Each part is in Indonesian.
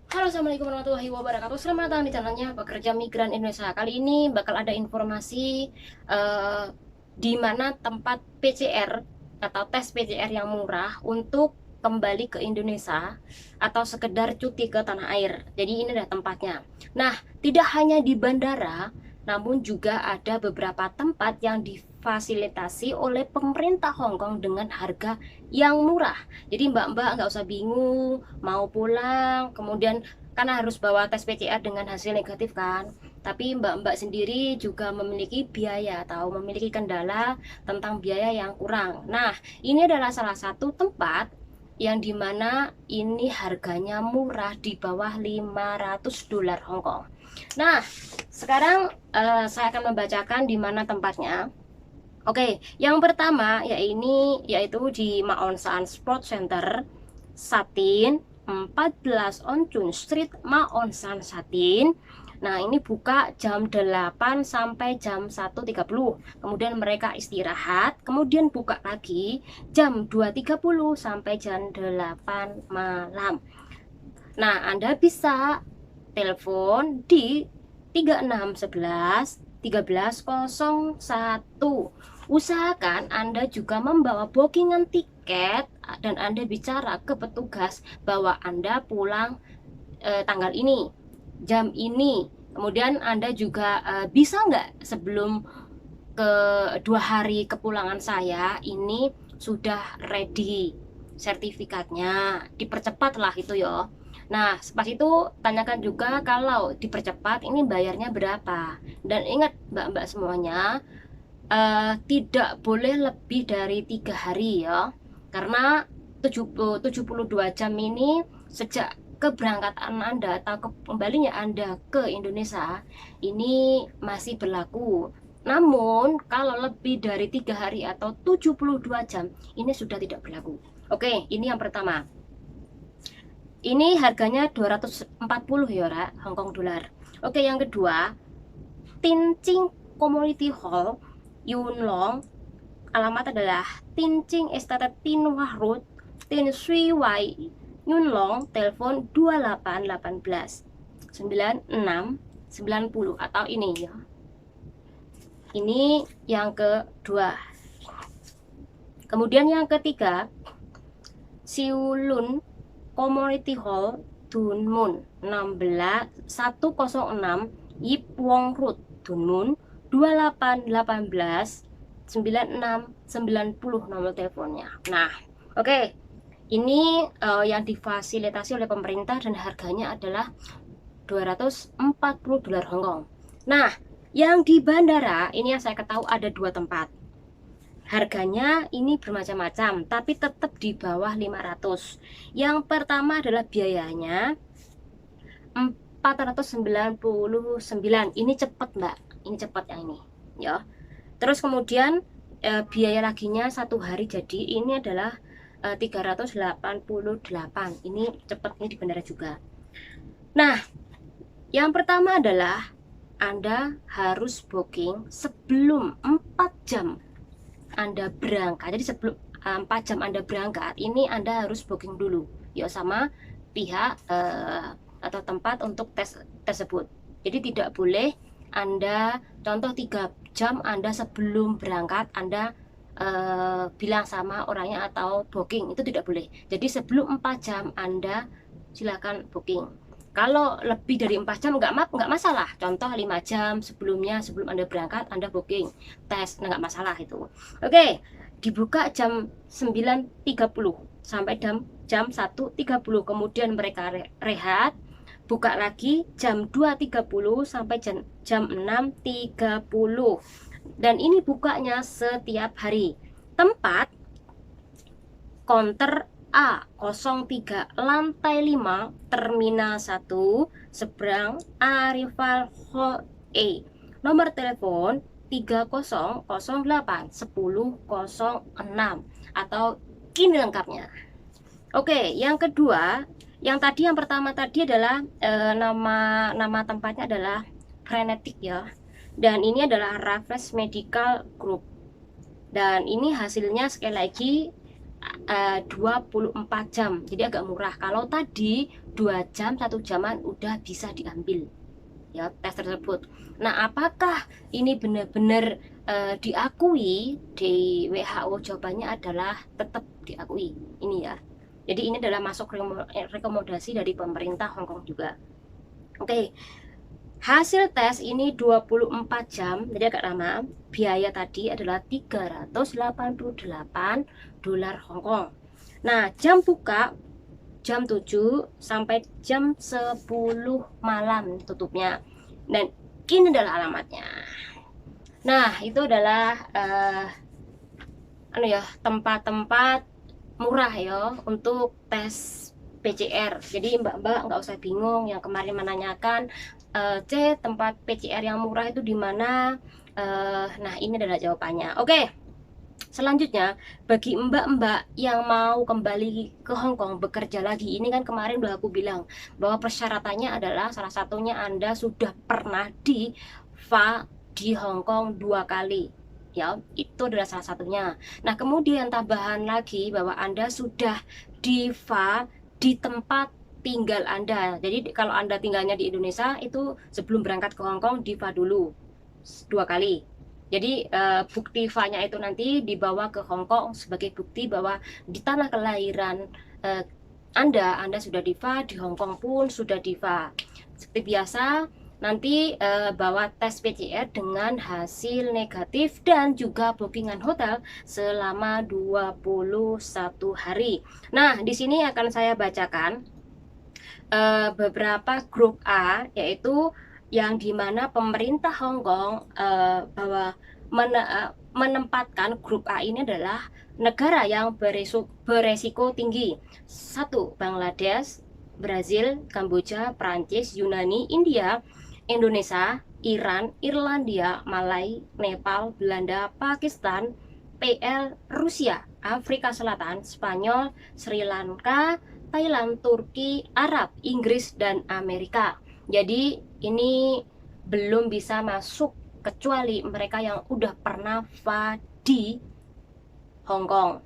Halo, assalamualaikum warahmatullahi wabarakatuh. Selamat datang di channelnya Pekerja Migran Indonesia. Kali ini bakal ada informasi di mana tempat PCR atau tes PCR yang murah untuk kembali ke Indonesia atau sekedar cuti ke tanah air. Jadi ini adalah tempatnya. Nah, tidak hanya di bandara, namun juga ada beberapa tempat yang difasilitasi oleh pemerintah Hong Kong dengan harga yang murah. Jadi mbak-mbak nggak usah bingung mau pulang, kemudian karena harus bawa tes PCR dengan hasil negatif kan. Tapi mbak-mbak sendiri juga memiliki biaya atau memiliki kendala tentang biaya yang kurang. Nah, ini adalah salah satu tempat yang dimana ini harganya murah di bawah 500 dolar Hong Kong. Nah, sekarang saya akan membacakan di mana tempatnya. Oke, yang pertama yaitu di Ma On Shan Sport Center, Satin 14 On Chun Street, Ma On Shan Satin. Nah, ini buka jam 8 sampai jam 1.30. Kemudian mereka istirahat, kemudian buka lagi jam 2.30 sampai jam 8 malam. Nah, Anda bisa telepon di 3611 1301. Usahakan Anda juga membawa bookingan tiket dan Anda bicara ke petugas bahwa Anda pulang tanggal ini, jam ini. Kemudian Anda juga bisa nggak sebelum ke 2 hari kepulangan saya ini sudah ready sertifikatnya, dipercepat lah itu ya. Nah, pas itu tanyakan juga kalau dipercepat ini bayarnya berapa. Dan ingat mbak-mbak semuanya, tidak boleh lebih dari 3 hari ya. Karena 72 jam ini sejak keberangkatan Anda atau kembalinya Anda ke Indonesia ini masih berlaku. Namun kalau lebih dari 3 hari atau 72 jam ini sudah tidak berlaku. Oke, ini yang pertama. Ini harganya 240 ya, Hongkong dolar. Oke, yang kedua, Tianjin Community Hall, Yunlong. Alamat adalah Tianjin Estate Tinhua Road, Tin Shui Wai, Yunlong. Telepon 2818 9690 atau ini ya. Ini yang kedua. Kemudian yang ketiga, Siulun Community Hall, Dunmun 106 Yip Wong Road, Dunmun 2818 9690 nomor teleponnya. Nah, oke. Ini yang difasilitasi oleh pemerintah dan harganya adalah 240 dolar Hongkong. Nah, yang di bandara ini yang saya ketahui ada 2 tempat. Harganya ini bermacam-macam, tapi tetap di bawah 500. Yang pertama adalah biayanya 499. Ini cepat, Mbak. Ini cepat yang ini, ya. Terus kemudian biaya laginya 1 hari, jadi ini adalah 388. Ini cepat, ini di bandara juga. Nah, yang pertama adalah Anda harus booking sebelum 4 jam Anda berangkat. Jadi sebelum 4 jam Anda berangkat, ini Anda harus booking dulu ya sama pihak atau tempat untuk tes tersebut. Jadi tidak boleh Anda, contoh 3 jam Anda sebelum berangkat Anda bilang sama orangnya atau booking, itu tidak boleh. Jadi sebelum 4 jam Anda silakan booking. Kalau lebih dari 4 jam nggak masalah. Contoh 5 jam sebelumnya, sebelum Anda berangkat Anda booking tes, nggak masalah itu. Oke, dibuka jam 9.30 sampai jam 1.30. Kemudian mereka rehat, buka lagi jam 2.30 sampai jam 6.30. Dan ini bukanya setiap hari. Tempat counter A03 lantai 5 Terminal 1 seberang Arrival Hall A. Nomor telepon 3008 1006 atau ini lengkapnya. Oke, yang kedua, yang pertama tadi adalah nama tempatnya adalah Frenetic ya. Dan ini adalah Raffles Medical Group. Dan ini hasilnya sekali lagi 24 jam, jadi agak murah. Kalau tadi 2 jam, 1 jaman udah bisa diambil ya tes tersebut. Nah, apakah ini benar-benar diakui di WHO? Jawabannya adalah tetap diakui ini ya. Jadi ini adalah masuk rekomendasi dari pemerintah Hong Kong juga. Oke. Hasil tes ini 24 jam, jadi agak lama. Biaya tadi adalah 388 dolar Hong Kong. Nah, jam buka jam 7 sampai jam 10 malam tutupnya. Dan ini adalah alamatnya. Nah, itu adalah tempat-tempat murah ya untuk tes PCR. Jadi mbak-mbak nggak usah bingung yang kemarin menanyakan tempat PCR yang murah itu di mana. Nah, ini adalah jawabannya. Oke. Selanjutnya, bagi mbak-mbak yang mau kembali ke Hong Kong bekerja lagi, ini kan kemarin udah aku bilang bahwa persyaratannya adalah salah satunya Anda sudah pernah di VA di Hong Kong 2 kali. Ya, itu adalah salah satunya. Nah, kemudian tambahan lagi bahwa Anda sudah di VA di tempat tinggal Anda. Jadi kalau Anda tinggalnya di Indonesia itu sebelum berangkat ke Hong Kong di VA dulu 2 kali. Jadi bukti VA-nya itu nanti dibawa ke Hong Kong sebagai bukti bahwa di tanah kelahiran Anda sudah di VA, di Hong Kong pun sudah di VA. Seperti biasa, nanti bawa tes PCR dengan hasil negatif dan juga bookingan hotel selama 21 hari. Nah, di sini akan saya bacakan beberapa grup A, yaitu yang dimana pemerintah Hong Kong bahwa menempatkan grup A ini adalah negara yang beresiko tinggi. 1. Bangladesh, Brazil, Kamboja, Prancis, Yunani, India, Indonesia, Iran, Irlandia, Malai, Nepal, Belanda, Pakistan, PL, Rusia, Afrika Selatan, Spanyol, Sri Lanka, Thailand, Turki, Arab, Inggris, dan Amerika. Jadi ini belum bisa masuk kecuali mereka yang udah pernah VA di Hong Kong.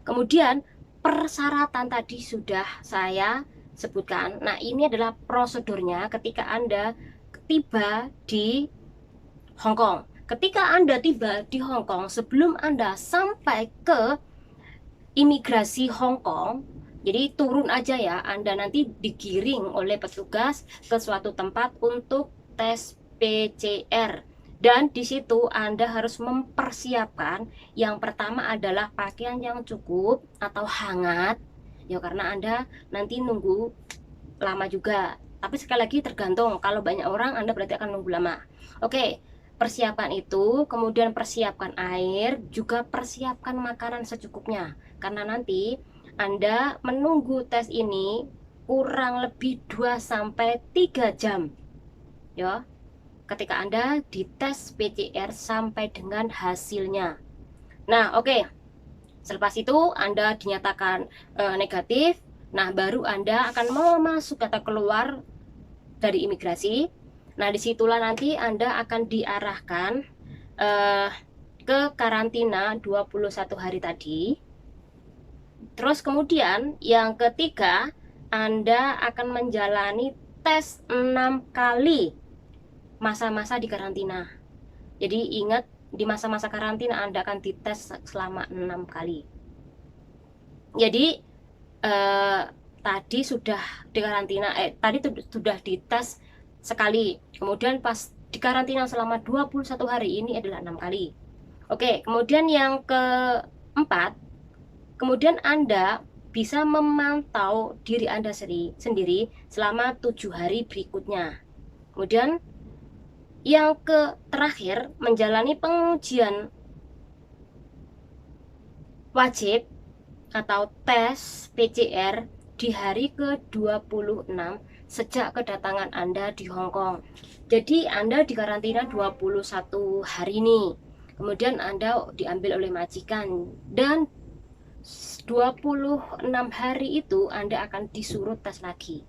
Kemudian persyaratan tadi sudah saya sebutkan. Nah, ini adalah prosedurnya ketika Anda tiba di Hong Kong. Ketika Anda tiba di Hong Kong, sebelum Anda sampai ke imigrasi Hong Kong, jadi turun aja ya, Anda nanti digiring oleh petugas ke suatu tempat untuk tes PCR. Dan di situ Anda harus mempersiapkan yang pertama adalah pakaian yang cukup atau hangat. Ya karena Anda nanti nunggu lama juga. Tapi sekali lagi tergantung, kalau banyak orang Anda berarti akan nunggu lama. Oke, persiapan itu, kemudian persiapkan air, juga persiapkan makanan secukupnya. Karena nanti Anda menunggu tes ini kurang lebih 2-3 jam. Ya. Ketika Anda dites PCR sampai dengan hasilnya. Nah, oke. Selepas itu Anda dinyatakan negatif. Nah, baru Anda akan masuk atau keluar dari imigrasi. Nah, disitulah nanti Anda akan diarahkan ke karantina 21 hari tadi. Terus kemudian yang ketiga, Anda akan menjalani tes 6 kali masa-masa di karantina. Jadi ingat, di masa-masa karantina Anda akan dites selama 6 kali. Jadi tadi sudah di karantina, tadi sudah dites sekali. Kemudian pas di karantina selama 21 hari, ini adalah 6 kali. Oke, kemudian yang keempat, kemudian Anda bisa memantau diri Anda sendiri selama 7 hari berikutnya. Kemudian yang terakhir, menjalani pengujian wajib atau tes PCR di hari ke-26 sejak kedatangan Anda di Hong Kong. Jadi Anda dikarantina 21 hari ini. Kemudian Anda diambil oleh majikan, dan 26 hari itu Anda akan disuruh tes lagi.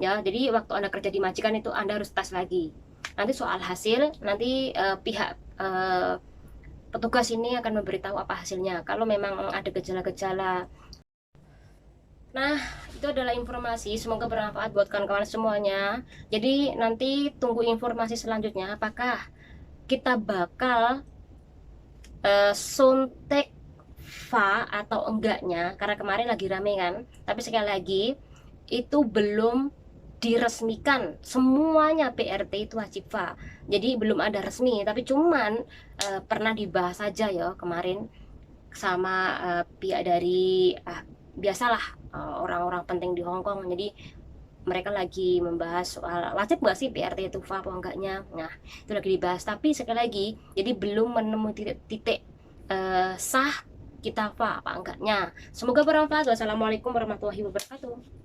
Ya, jadi waktu Anda kerja di majikan itu Anda harus tes lagi. Nanti soal hasil, nanti pihak petugas ini akan memberitahu apa hasilnya kalau memang ada gejala-gejala. Nah, itu adalah informasi, semoga bermanfaat buat kawan-kawan semuanya. Jadi nanti tunggu informasi selanjutnya, apakah kita bakal suntik VA atau enggaknya, karena kemarin lagi rame kan. Tapi sekali lagi, itu belum diresmikan semuanya PRT itu wajib VA. Jadi belum ada resmi, tapi cuman pernah dibahas saja ya kemarin sama pihak dari biasalah orang-orang penting di Hong Kong. Jadi mereka lagi membahas soal wajib nggak sih PRT itu VA apa enggaknya. Nah, itu lagi dibahas. Tapi sekali lagi, jadi belum menemui titik sah kita VA apa enggaknya. Semoga bermanfaat. Wassalamualaikum warahmatullahi wabarakatuh.